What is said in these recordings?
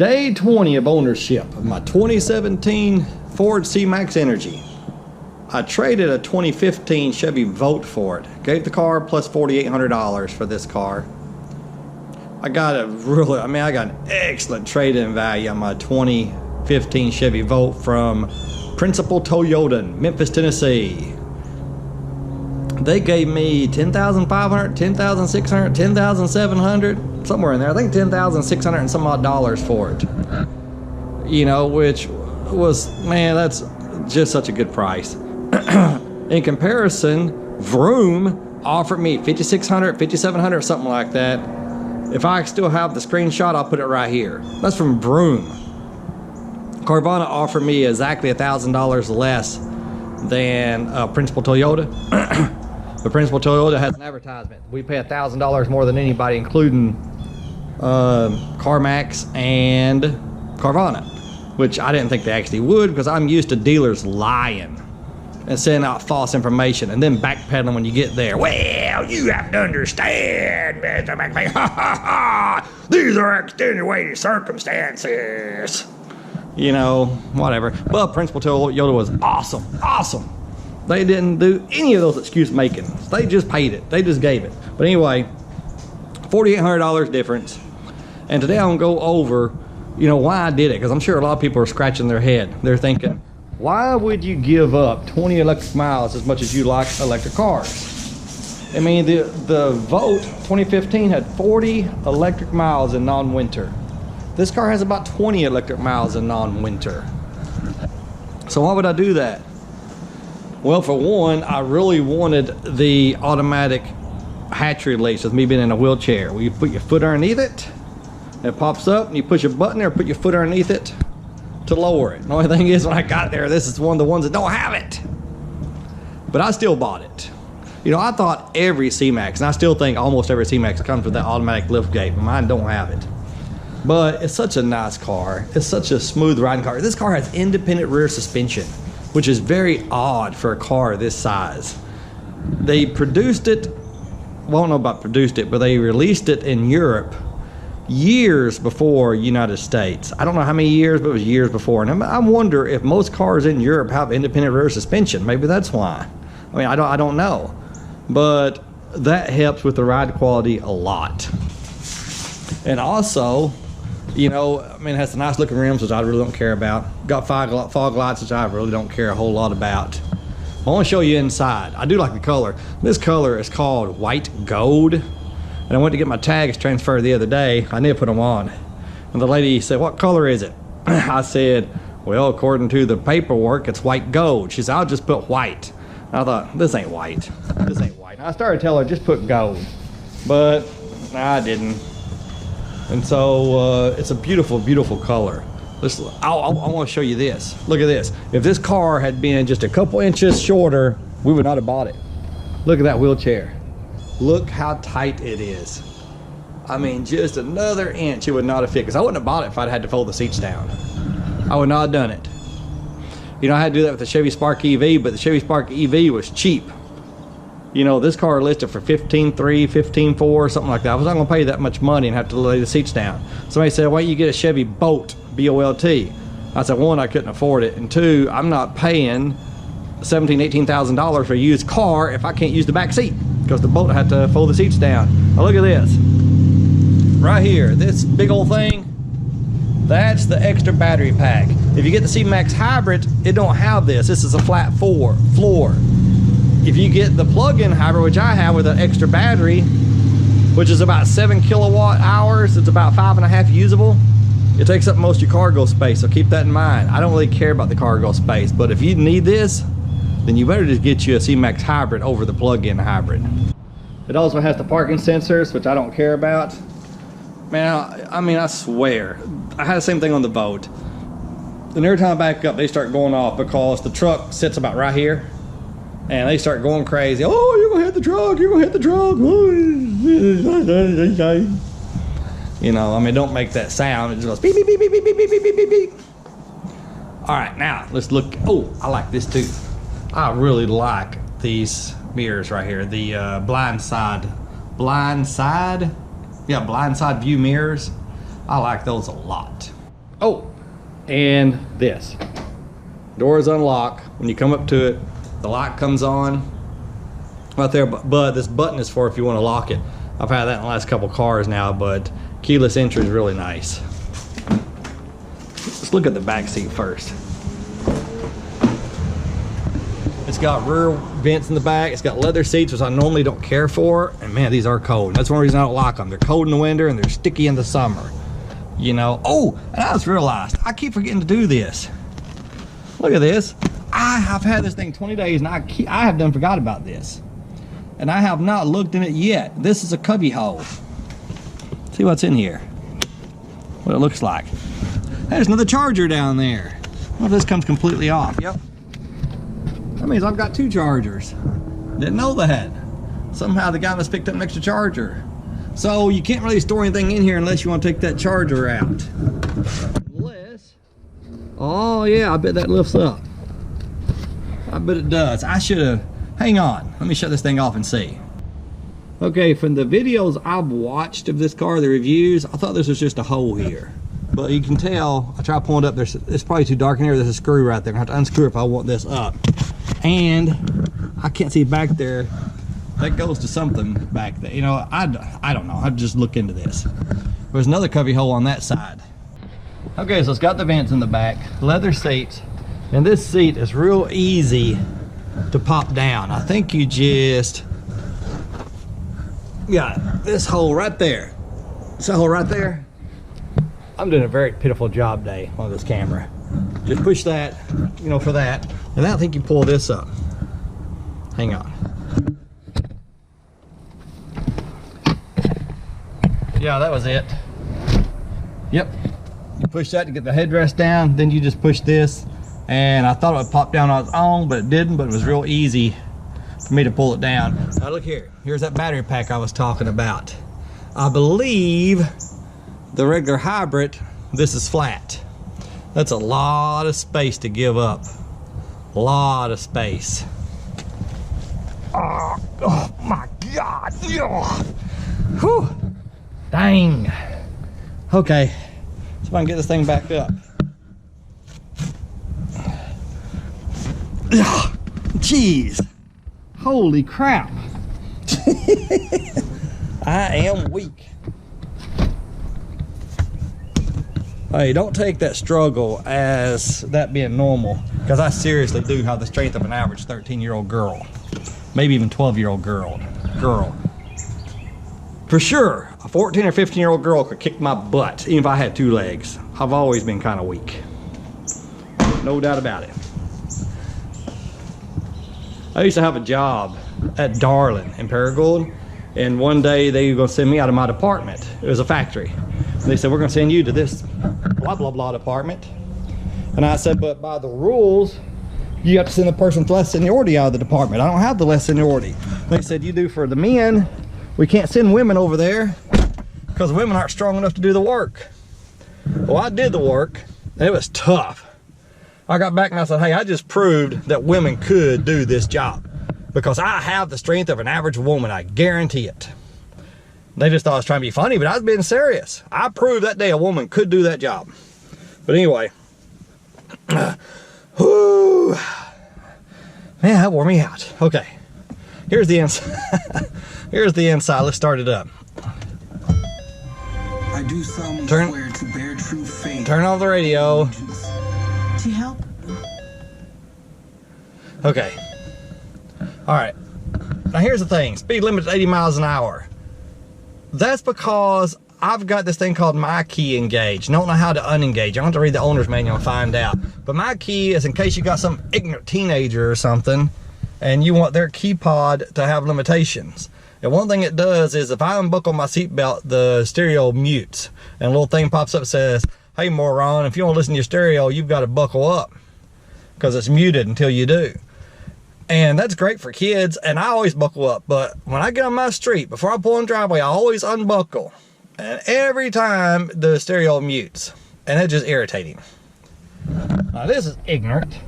Day 20 of ownership of my 2017 Ford C-Max Energi. I traded a 2015 Chevy Volt for it. Gave the car plus $4,800 for this car. I got an excellent trade-in value on my 2015 Chevy Volt from Principal Toyota in Memphis, Tennessee. They gave me $10,500, $10,600, $10,700, somewhere in there. I think $10,600 and some odd dollars for it. You know, which was, man, that's just such a good price. In comparison, Vroom offered me $5,600, $5,700, something like that. If I still have the screenshot, I'll put it right here. That's from Vroom. Carvana offered me exactly $1,000 less than Principal Toyota. But Principal Toyota has an advertisement. We pay $1,000 more than anybody, including CarMax and Carvana, which I didn't think they actually would, because I'm used to dealers lying and sending out false information and then backpedaling when you get there. Well, you have to understand, Mr. McPhee. These are extenuating circumstances. You know, whatever. But Principal Toyota was awesome. They didn't do any of those excuse making. They just paid it. They just gave it. But anyway, $4,800 difference. And today I'm gonna go over, you know, why I did it, because I'm sure a lot of people are scratching their head. They're thinking, why would you give up 20 electric miles as much as you like electric cars? I mean, the Volt 2015 had 40 electric miles in non-winter. This car has about 20 electric miles in non-winter. So why would I do that? Well, for one, I really wanted the automatic hatch release with me being in a wheelchair, where you put your foot underneath it, it pops up, and you push a button there, put your foot underneath it to lower it. The only thing is, when I got there, this is one of the ones that don't have it. But I still bought it. You know, I thought every C-Max, and I still think almost every C-Max comes with that automatic lift gate, but mine don't have it. But it's such a nice car. It's such a smooth riding car. This car has independent rear suspension, which is very odd for a car this size. They produced it, well, I don't know about produced it, but they released it in Europe years before United States. I don't know how many years, but it was years before. And I wonder if most cars in Europe have independent rear suspension. Maybe that's why. I mean, I don't know. But that helps with the ride quality a lot. And also, you know, I mean, it has the nice looking rims, which I really don't care about. Got fog lights, which I really don't care a whole lot about. I want to show you inside. I do like the color. This color is called white gold. And I went to get my tags transferred the other day. I need to put them on. And the lady said, what color is it? I said, well, according to the paperwork, it's white gold. She said, I'll just put white. And I thought, this ain't white. This ain't white. And I started telling her, just put gold. But I didn't. And so it's a beautiful, beautiful color. I want to show you this. Look at this. If this car had been just a couple inches shorter, we would not have bought it. Look at that wheelchair. Look how tight it is. I mean, just another inch, it would not have fit. Because I wouldn't have bought it if I'd had to fold the seats down. I would not have done it. You know, I had to do that with the Chevy Spark EV, but the Chevy Spark EV was cheap. You know, this car listed for $15,300, $15,400, something like that. I was not going to pay that much money and have to lay the seats down. Somebody said, why don't you get a Chevy Bolt, B-O-L-T? I said, one, I couldn't afford it. And two, I'm not paying $17,000, $18,000 for a used car if I can't use the back seat, because the Bolt had to fold the seats down. Now look at this. Right here, this big old thing, that's the extra battery pack. If you get the C-Max Hybrid, it don't have this. This is a flat floor. If you get the plug-in hybrid, which I have with an extra battery, which is about 7 kilowatt hours, it's about 5.5 usable, it takes up most of your cargo space, so keep that in mind. I don't really care about the cargo space, but if you need this, then you better just get you a C-Max Hybrid over the plug-in hybrid. It also has the parking sensors, which I don't care about. Man, I mean, I swear, I had the same thing on the Volt. And every time I back up, they start going off because the truck sits about right here. And they start going crazy. Oh, you're gonna hit the truck, you're gonna hit the truck. You know, I mean, don't make that sound. It just goes beep, beep, beep, beep, beep, beep, beep, beep, beep, beep. All right, now let's look. Oh, I like this too. I really like these mirrors right here. The blind side view mirrors. I like those a lot. Oh, and this. Doors unlock. When you come up to it, the light comes on right there, but this button is for if you want to lock it. I've had that in the last couple cars now, but keyless entry is really nice. Let's look at the back seat first. It's got rear vents in the back. It's got leather seats, which I normally don't care for. And man, these are cold. That's one reason I don't like them. They're cold in the winter and they're sticky in the summer. You know, oh, and I just realized I keep forgetting to do this. Look at this. I have had this thing 20 days and I have done forgot about this. And I have not looked in it yet. This is a cubby hole. See what's in here. What it looks like. There's another charger down there. Well, this comes completely off. Yep. That means I've got 2 chargers. Didn't know that. Somehow the guy must picked up an extra charger. So you can't really store anything in here unless you want to take that charger out. Unless, oh yeah, I bet that lifts up. I bet it does. I should have, hang on. Let me shut this thing off and see. Okay, from the videos I've watched of this car, the reviews, I thought this was just a hole here. But you can tell, I try pulling it up, it's probably too dark in here. There's a screw right there. I have to unscrew it if I want this up. And I can't see back there. That goes to something back there. You know, I don't know. I'd just look into this. There's another cubby hole on that side. Okay, so it's got the vents in the back, leather seats, and this seat is real easy to pop down. I think you just got this hole right there. This hole right there. I'm doing a very pitiful job day on this camera. Just push that, you know, for that. And I think you pull this up. Hang on. Yeah, that was it. Yep. You push that to get the headrest down, then you just push this. And I thought it would pop down on its own, but it didn't, but it was real easy for me to pull it down. Now look here. Here's that battery pack I was talking about. I believe the regular hybrid, this is flat. That's a lot of space to give up. A lot of space. Oh my God. Whew. Dang. Okay. So if I can get this thing back up. Jeez. Holy crap. I am weak. Hey, don't take that struggle as that being normal, because I seriously do have the strength of an average 13-year-old girl, maybe even 12-year-old girl. For sure, a 14 or 15-year-old girl could kick my butt, even if I had 2 legs. I've always been kind of weak. No doubt about it. I used to have a job at Darlin in Paragould, and one day they were going to send me out of my department. It was a factory. They said, we're going to send you to this blah, blah, blah department. And I said, but by the rules, you have to send the person with less seniority out of the department. I don't have the less seniority. They said, you do for the men. We can't send women over there because women aren't strong enough to do the work. Well, I did the work, and it was tough. I got back and I said, hey, I just proved that women could do this job because I have the strength of an average woman. I guarantee it. They just thought I was trying to be funny, but I was being serious. I proved that day a woman could do that job. But anyway, whew, man, that wore me out. Okay, here's the inside. Here's the inside. Let's start it up. I do swear to bear true faith. Turn off the radio. To help. Okay. All right. Now here's the thing. Speed limit is 80 miles an hour. That's because I've got this thing called my key engaged. I don't know how to unengage. I have to read the owner's manual and find out. But my key is in case you got some ignorant teenager or something and you want their key pod to have limitations. And one thing it does is if I unbuckle my seatbelt, the stereo mutes. And a little thing pops up that says, hey moron, if you want to listen to your stereo, you've got to buckle up because it's muted until you do. And that's great for kids, and I always buckle up. But when I get on my street, before I pull in the driveway, I always unbuckle. And every time the stereo mutes. And it's just irritating. Now this is ignorant.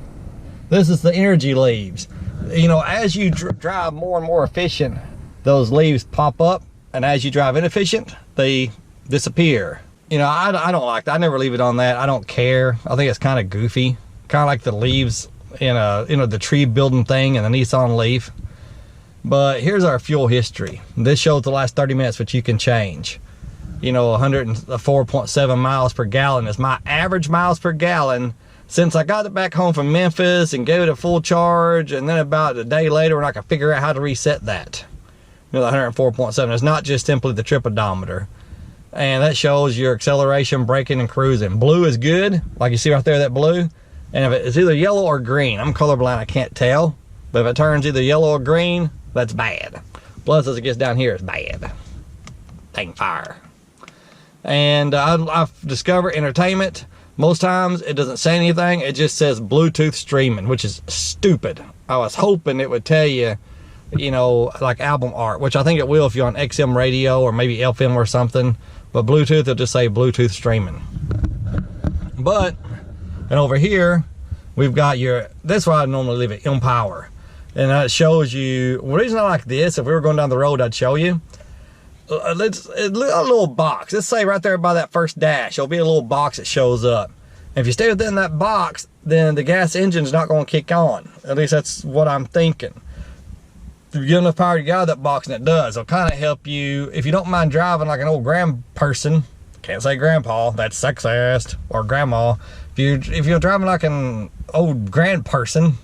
This is the energy leaves. You know, as you drive more and more efficient, those leaves pop up. And as you drive inefficient, they disappear. You know, I don't like that. I never leave it on that. I don't care. I think it's kind of goofy. Kind of like the leaves in a, you know, the tree building thing and the Nissan Leaf. But here's our fuel history. This shows the last 30 minutes, which you can change. You know, 104.7 miles per gallon is my average miles per gallon since I got it back home from Memphis and gave it a full charge. And then about a day later, when I could figure out how to reset that. You know, the 104.7 is not just simply the trip odometer. And that shows your acceleration, braking, and cruising. Blue is good, like you see right there, that blue. And if it's either yellow or green, I'm colorblind, I can't tell. But if it turns either yellow or green, that's bad. Plus, as it gets down here, it's bad. Dang fire. And I've discovered entertainment. Most times, it doesn't say anything. It just says Bluetooth streaming, which is stupid. I was hoping it would tell you, you know, like album art, which I think it will if you're on XM radio or maybe FM or something. But Bluetooth, it'll just say Bluetooth streaming. But, and over here, we've got your, that's why I normally leave it in power. And it shows you, the reason I like this, if we were going down the road, I'd show you. A little box. Let's say right there by that first dash, there'll be a little box that shows up. And if you stay within that box, then the gas engine's not going to kick on. At least that's what I'm thinking. If you get enough power to get out of that box, and it does, it'll kind of help you, if you don't mind driving like an old person, can't say grandpa, that's sexist, or grandma. If you're driving like an old person,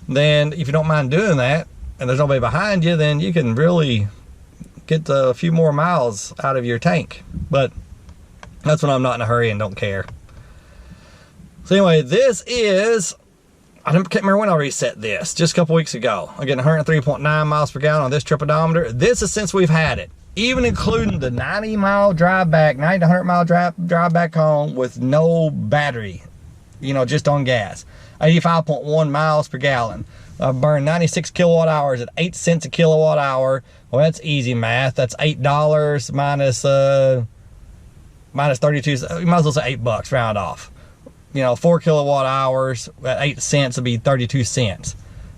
then if you don't mind doing that, and there's nobody behind you, then you can really get a few more miles out of your tank. But that's when I'm not in a hurry and don't care. So anyway, this is, I can't remember when I reset this, just a couple weeks ago. I'm getting 103.9 miles per gallon on this trip odometer. This is since we've had it, even including the 90 mile drive back, 90 to 100 mile drive back home with no battery, you know, just on gas. 85.1 miles per gallon. I burned 96 kilowatt hours at 8 cents a kilowatt hour. Well, that's easy math. That's $8 minus 32. You might as well say $8, round off. You know, 4 kilowatt hours at 8 cents would be 32 cents.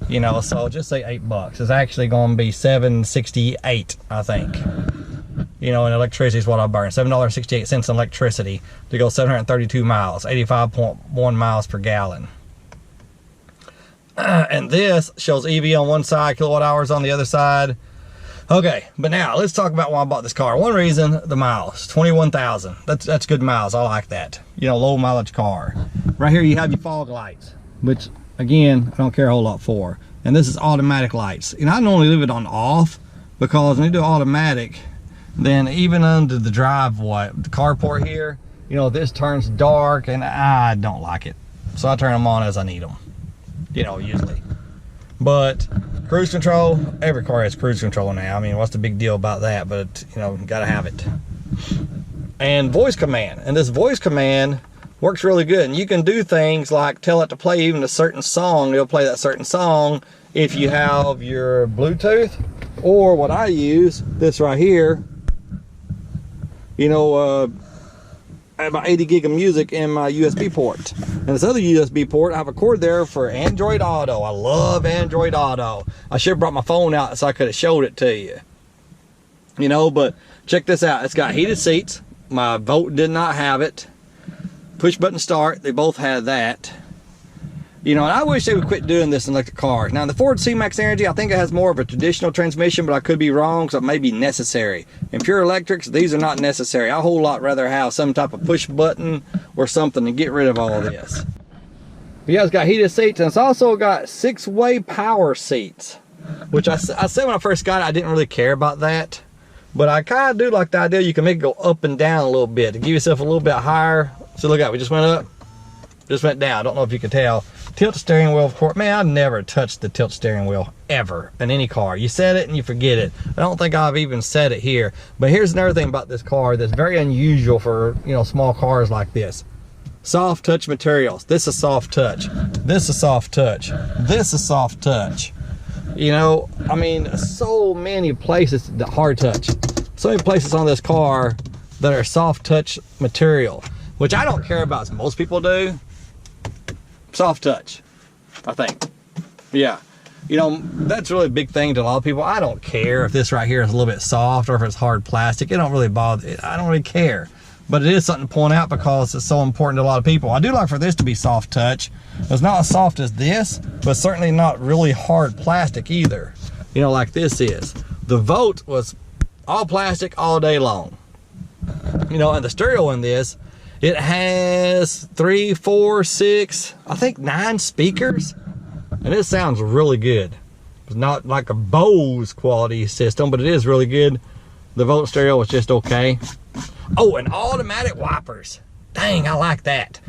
You know, so just say $8. It's actually going to be $7.68, I think. You know, and electricity is what I burn. $7.68 in electricity to go 732 miles, 85.1 miles per gallon. And this shows EV on one side, kilowatt hours on the other side. Okay, but now let's talk about why I bought this car. One reason, the miles, 21,000. That's good miles. I like that. You know, low mileage car. Right here you have your fog lights, which again, I don't care a whole lot for. And this is automatic lights. And I normally leave it on off because when you do automatic, then even under the driveway, the carport here, you know, this turns dark and I don't like it. So I turn them on as I need them, you know, usually. But cruise control, every car has cruise control now. I mean, what's the big deal about that? But, you know, you gotta have it. And voice command. And this voice command works really good. And you can do things like tell it to play even a certain song. It'll play that certain song if you have your Bluetooth. Or what I use, this right here, you know, I have about 80 gig of music in my USB port. And this other USB port, I have a cord there for Android Auto. I love Android Auto. I should have brought my phone out so I could have showed it to you. You know, but check this out. It's got heated seats. My Volt did not have it. Push button start, they both had that. You know, and I wish they would quit doing this in electric cars. Now, the Ford C-Max Energi, I think it has more of a traditional transmission, but I could be wrong, so it may be necessary. In pure electrics, these are not necessary. I a whole lot rather have some type of push button or something to get rid of all this. But yeah, it's got heated seats, and it's also got 6-way power seats, which I said when I first got it, I didn't really care about that. But I kind of do like the idea you can make it go up and down a little bit to give yourself a little bit higher. So look out, we just went up, just went down. I don't know if you can tell. Tilt steering wheel, of course. Man, I've never touched the tilt steering wheel ever in any car. You set it and you forget it. I don't think I've even set it here. But here's another thing about this car that's very unusual for, you know, small cars like this. Soft touch materials. This is soft touch. This is soft touch. This is soft touch. You know, I mean, so many places that hard touch. So many places on this car that are soft touch material, which I don't care about as most people do. Soft touch, I think. Yeah, you know, that's really a big thing to a lot of people. I don't care if this right here is a little bit soft or if it's hard plastic. It don't really bother. I don't really care. but it is something to point out because it's so important to a lot of people. I do like for this to be soft touch. It's not as soft as this, but certainly not really hard plastic either. You know, like this is. The Vote was all plastic all day long. You know, and the stereo in this, it has 3, 4, 6, I think 9 speakers, and it sounds really good. It's not like a Bose quality system, but it is really good. The Vote stereo was just okay. Oh, and automatic wipers. Dang, I like that.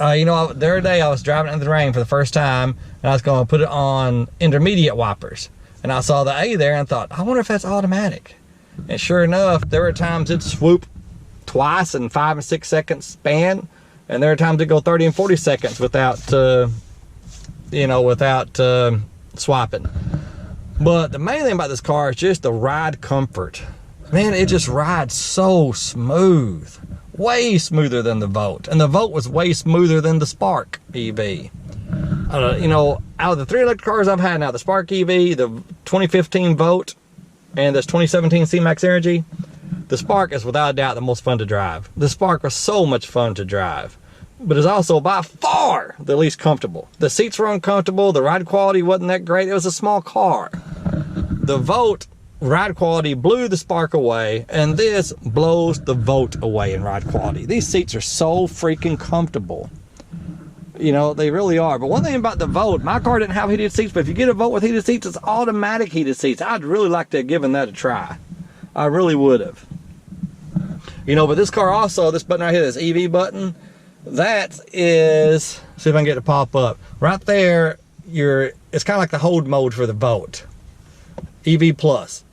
You know, the other day I was driving in the rain for the first time, and I was going to put it on intermediate wipers. And I saw the A there and thought, I wonder if that's automatic. And sure enough, there were times it'd swoop twice in 5 and 6 seconds span, and there are times it go 30 and 40 seconds without, you know, without swiping. But the main thing about this car is just the ride comfort. Man, it just rides so smooth. Way smoother than the Vote. And the Vote was way smoother than the Spark EV. You know, out of the 3 electric cars I've had now, the Spark EV, the 2015 Vote, and this 2017 C-Max Energi, the Spark is without a doubt the most fun to drive. The Spark was so much fun to drive, but it's also by far the least comfortable. The seats were uncomfortable, the ride quality wasn't that great, it was a small car. The Vote ride quality blew the Spark away, and this blows the Vote away in ride quality. These seats are so freaking comfortable. You know, they really are. But one thing about the Vote, my car didn't have heated seats, but if you get a Vote with heated seats, it's automatic heated seats. I'd really like to have given that a try. I really would have. You know, but this car also, this button right here, this EV button, that is, see if I can get it to pop up. Right there, it's kind of like the hold mode for the Vote. EV Plus.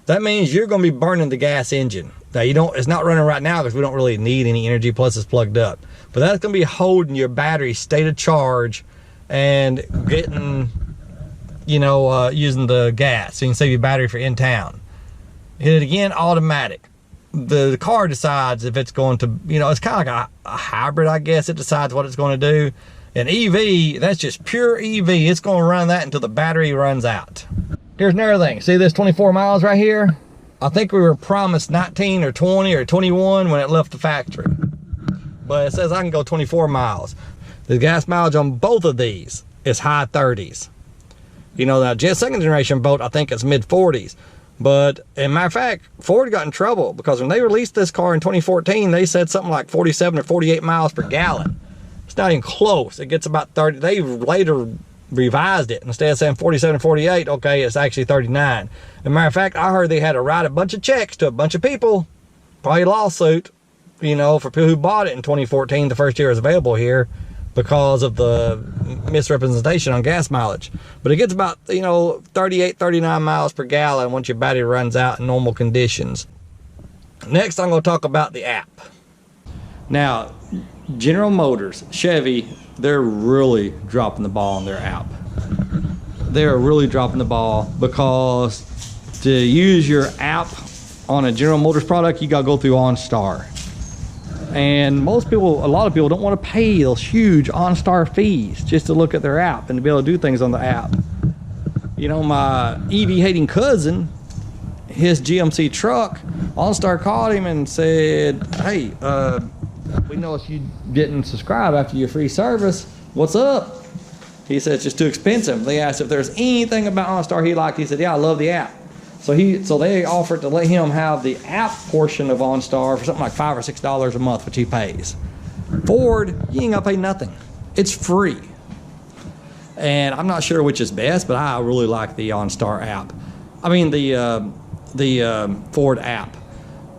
That means you're going to be burning the gas engine. Now, it's not running right now because we don't really need any energy, plus it's plugged up. But that's going to be holding your battery state of charge and getting, you know, using the gas. So you can save your battery for in town. Hit it again, automatic. The car decides if it's going to, you know, it's kind of like a hybrid, I guess. It decides what it's going to do. An EV, that's just pure EV. It's going to run that until the battery runs out. Here's another thing. See this 24 miles right here? I think we were promised 19 or 20 or 21 when it left the factory. But it says I can go 24 miles. The gas mileage on both of these is high 30s. You know, that second generation Boat, I think it's mid 40s. But, as a matter of fact, Ford got in trouble because when they released this car in 2014, they said something like 47 or 48 miles per gallon. It's not even close. It gets about 30. They later revised it. Instead of saying 47 or 48, okay, it's actually 39. As a matter of fact, I heard they had to write a bunch of checks to a bunch of people, probably a lawsuit, you know, for people who bought it in 2014, the first year it was available here, because of the misrepresentation on gas mileage. But it gets about, you know, 38, 39 miles per gallon once your battery runs out in normal conditions. Next, I'm going to talk about the app. Now, General Motors, Chevy, they're really dropping the ball on their app. They're really dropping the ball because to use your app on a General Motors product, you got to go through OnStar. And most people, a lot of people don't want to pay those huge OnStar fees just to look at their app and to be able to do things on the app. You know, my EV hating cousin, his GMC truck, OnStar called him and said, hey, we noticed you didn't subscribe after your free service. What's up? He said it's just too expensive. They asked if there's anything about OnStar he liked. He said, yeah, I love the app. So they offered to let him have the app portion of OnStar for something like $5 or $6 a month, which he pays. Ford, you ain't gonna pay nothing. It's free. And I'm not sure which is best, but I really like the OnStar app. I mean the Ford app.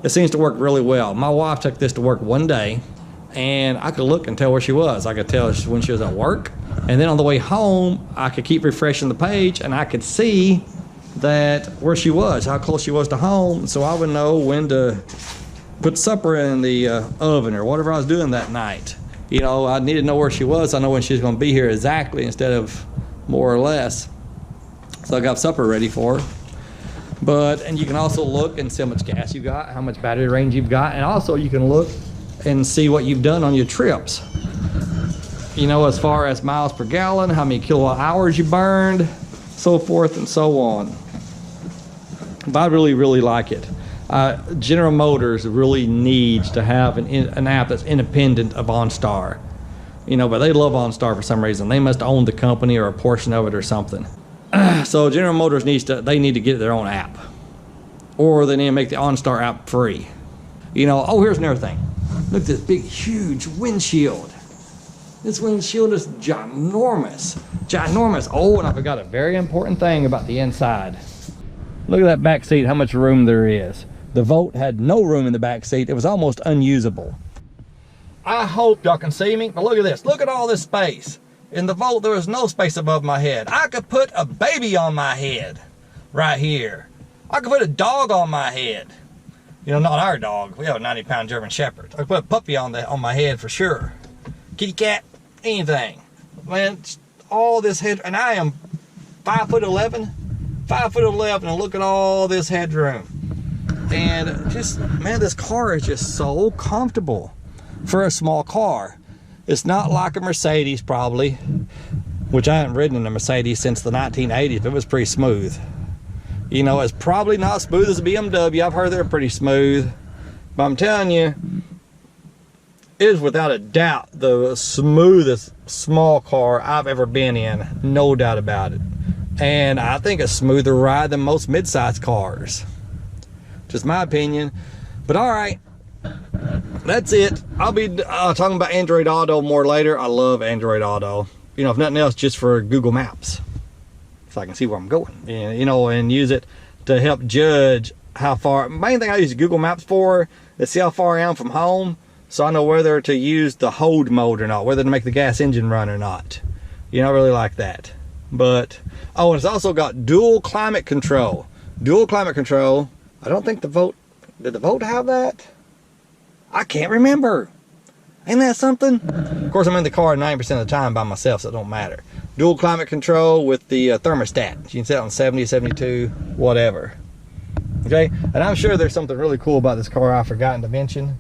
It seems to work really well. My wife took this to work one day, and I could look and tell where she was. I could tell when she was at work, and then on the way home, I could keep refreshing the page, and I could see that where she was, how close she was to home, so I would know when to put supper in the oven or whatever I was doing that night. You know, I needed to know where she was. I know when she's going to be here exactly instead of more or less. So I got supper ready for her. And you can also look and see how much gas you got, how much battery range you've got, and also you can look and see what you've done on your trips. You know, as far as miles per gallon, how many kilowatt hours you burned, so forth and so on. But I really, really like it. General Motors really needs to have an app that's independent of OnStar. You know, but they love OnStar for some reason. They must own the company or a portion of it or something. So General Motors need to get their own app, or they need to make the OnStar app free. You know, oh, here's another thing. Look at this big, huge windshield. This windshield is ginormous, ginormous. Oh, and I forgot a very important thing about the inside. Look at that back seat, how much room there is. The Volt had no room in the back seat. It was almost unusable. I hope y'all can see me, but look at this. Look at all this space. In the Volt, there was no space above my head. I could put a baby on my head right here. I could put a dog on my head. You know, not our dog. We have a 90-pound German Shepherd. I could put a puppy on my head for sure. Kitty cat, anything. Man, all this head, and I am 5'11", 5'11", and look at all this headroom. And just, man, this car is just so comfortable for a small car. It's not like a Mercedes probably, which I haven't ridden in a Mercedes since the 1980s, but it was pretty smooth. You know, it's probably not as smooth as a BMW. I've heard they're pretty smooth, but I'm telling you, it is without a doubt the smoothest small car I've ever been in, no doubt about it. And I think a smoother ride than most mid-size cars. Just my opinion. But all right, that's it. I'll be talking about Android Auto more later. I love Android Auto. You know, if nothing else, just for Google Maps, so I can see where I'm going. And, you know, and use it to help judge how far. Main thing I use Google Maps for is see how far I am from home, so I know whether to use the hold mode or not, whether to make the gas engine run or not. You know, I really like that. But, oh, and it's also got dual climate control. Dual climate control. I don't think the Volt, did the Volt have that? I can't remember. Ain't that something? Of course, I'm in the car 90% of the time by myself, so it don't matter. Dual climate control with the thermostat. You can set it on 70, 72, whatever. Okay, and I'm sure there's something really cool about this car I've forgotten to mention.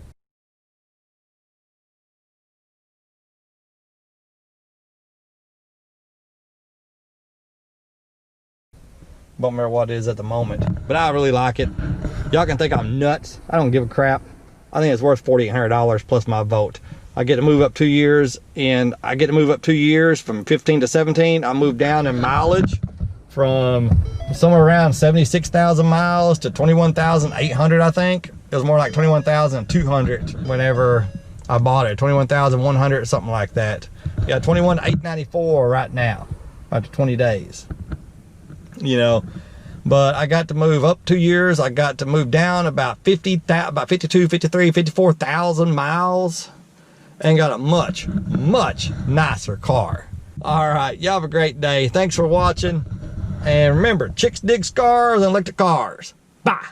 Don't remember what it is at the moment, but I really like it. Y'all can think I'm nuts. I don't give a crap. I think it's worth $4,800 plus my Volt. I get to move up 2 years, and I get to move up 2 years from 15 to 17. I moved down in mileage from somewhere around 76,000 miles to 21,800, I think. It was more like 21,200 whenever I bought it. 21,100, something like that. Yeah, 21,894 right now after 20 days. You know, but I got to move up 2 years. I got to move down about 52, 53, 54,000 miles, and got a much, much nicer car. All right, y'all have a great day. Thanks for watching. And remember, chicks dig scars and electric cars. Bye.